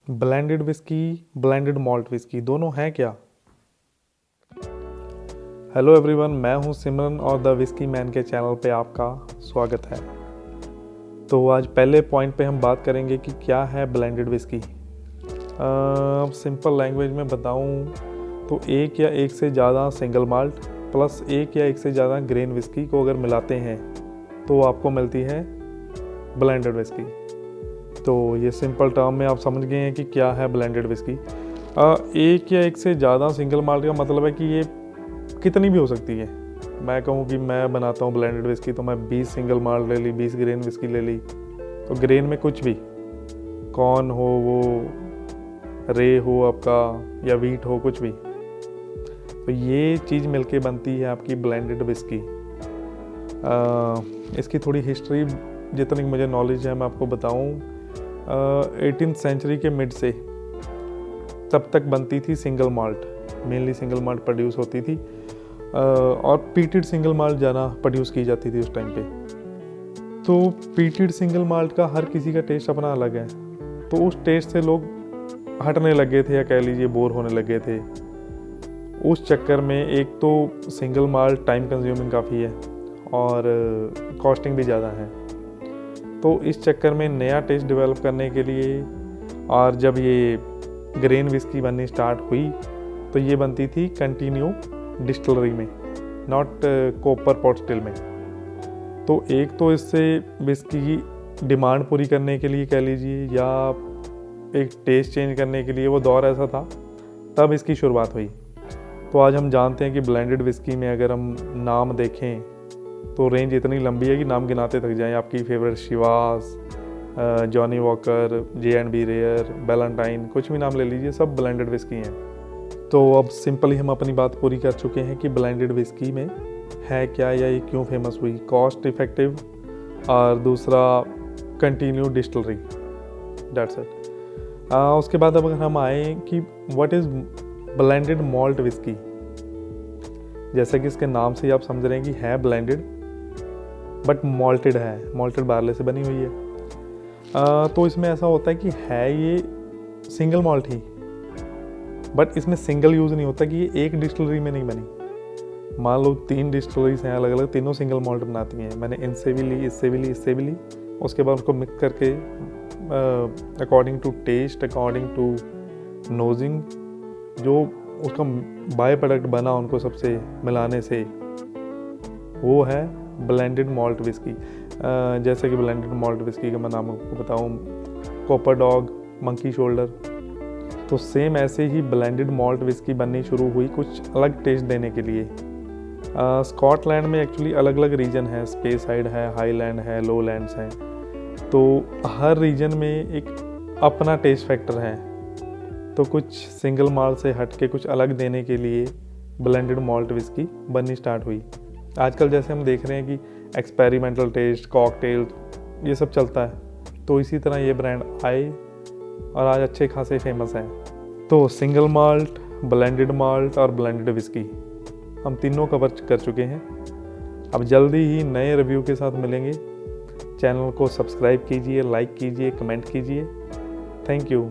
Blended whisky, blended malt whisky दोनों हैं क्या? हेलो एवरीवन, मैं हूं सिमरन और द विस्की मैन के चैनल पे आपका स्वागत है। तो आज पहले पॉइंट पे हम बात करेंगे कि क्या है ब्लेंडेड विस्की। सिंपल लैंग्वेज में बताऊं तो एक या एक से ज़्यादा सिंगल माल्ट प्लस एक या एक से ज़्यादा ग्रेन विस्की को अगर मिलाते हैं तो आपको मिलती है ब्लेंडेड विस्की। तो ये सिंपल टर्म में आप समझ गए हैं कि क्या है ब्लेंडेड विस्की। एक या एक से ज़्यादा सिंगल माल्ट का मतलब है कि ये कितनी भी हो सकती है। मैं कहूँ कि मैं बनाता हूँ ब्लेंडेड विस्की तो मैं 20 सिंगल माल्ट ले ली, 20 ग्रेन विस्की ले ली। तो ग्रेन में कुछ भी, कॉर्न हो, वो रे हो आपका, या वीट हो, कुछ भी, तो ये चीज़ मिलके बनती है आपकी ब्लेंडेड विस्की। इसकी थोड़ी हिस्ट्री जितनी मुझे नॉलेज है मैं आपको बताऊँ। 18th सेंचुरी के मिड से तब तक बनती थी single malt, mainly single malt produce होती थी और पीटेड सिंगल माल्ट ज़्यादा प्रोड्यूस की जाती थी उस टाइम पे। तो पीटेड सिंगल माल्ट का हर किसी का टेस्ट अपना अलग है, तो उस टेस्ट से लोग हटने लगे थे या कह लीजिए बोर होने लगे थे। उस चक्कर में एक तो सिंगल माल्ट टाइम कंज्यूमिंग काफ़ी है और कॉस्टिंग भी ज़्यादा है। तो इस चक्कर में नया टेस्ट डेवलप करने के लिए और जब ये ग्रेन विस्की बननी स्टार्ट हुई तो ये बनती थी कंटिन्यू डिस्टिलरी में, नॉट कॉपर पॉट स्टिल में। तो एक तो इससे विस्की की डिमांड पूरी करने के लिए कह लीजिए या एक टेस्ट चेंज करने के लिए वो दौर ऐसा था, तब इसकी शुरुआत हुई। तो आज हम जानते हैं कि ब्लेंडेड विस्की में अगर हम नाम देखें तो रेंज इतनी लंबी है कि नाम गिनाते थक जाएं। आपकी favourite Chivas, Johnnie Walker, J&B rare, Ballantine's, कुछ भी नाम ले लीजिए, सब ब्लेंडेड विस्की हैं। तो अब सिंपली हम अपनी बात पूरी कर चुके हैं कि ब्लेंडेड विस्की में है क्या या ये क्यों फेमस हुई। कॉस्ट इफेक्टिव और दूसरा कंटिन्यू डिस्टिलरी, दैट्स इट। उसके बाद अब अगर हम आए कि what is blended malt whisky, जैसे कि इसके नाम से ही आप समझ रहे हैं कि है ब्लेंडेड बट मॉल्टेड है, मॉल्टेड बार्ले से बनी हुई है। तो इसमें ऐसा होता है कि है ये सिंगल मॉल्ट ही, बट इसमें सिंगल यूज़ नहीं होता कि ये एक डिस्टिलरी में नहीं बनी। मान लो 3 डिस्टिलरीज हैं अलग अलग, तीनों सिंगल मॉल्ट बनाती हैं, मैंने इनसे भी ली, इससे भी ली, इससे भी ली, उसके बाद उसको मिक्स करके according to taste, according to nosing, जो उसका बाय प्रोडक्ट बना उनको सबसे मिलाने से, वो है ब्लेंडेड मॉल्ट विस्की। जैसे कि ब्लेंडेड मॉल्ट विस्की का मैं नाम आपको बताऊँ, कॉपर डॉग, मंकी शोल्डर, तो सेम ऐसे ही ब्लेंडेड मॉल्ट विस्की बननी शुरू हुई कुछ अलग टेस्ट देने के लिए। स्कॉटलैंड में एक्चुअली अलग अलग रीजन है, स्पेस साइड है, हाईलैंड है, लोलैंड्स हैं, तो हर रीजन में एक अपना टेस्ट फैक्टर है। तो कुछ सिंगल माल्ट से हट के कुछ अलग देने के लिए ब्लेंडेड मॉल्ट विस्की बननी स्टार्ट हुई। आजकल जैसे हम देख रहे हैं कि एक्सपेरिमेंटल टेस्ट, कॉकटेल, ये सब चलता है, तो इसी तरह ये ब्रांड आए और आज अच्छे खासे फेमस हैं। तो सिंगल माल्ट, ब्लेंडेड माल्ट और ब्लेंडेड विस्की हम तीनों कवर कर चुके हैं। अब जल्दी ही नए रिव्यू के साथ मिलेंगे। चैनल को सब्सक्राइब कीजिए, लाइक कीजिए, कमेंट कीजिए। Thank you.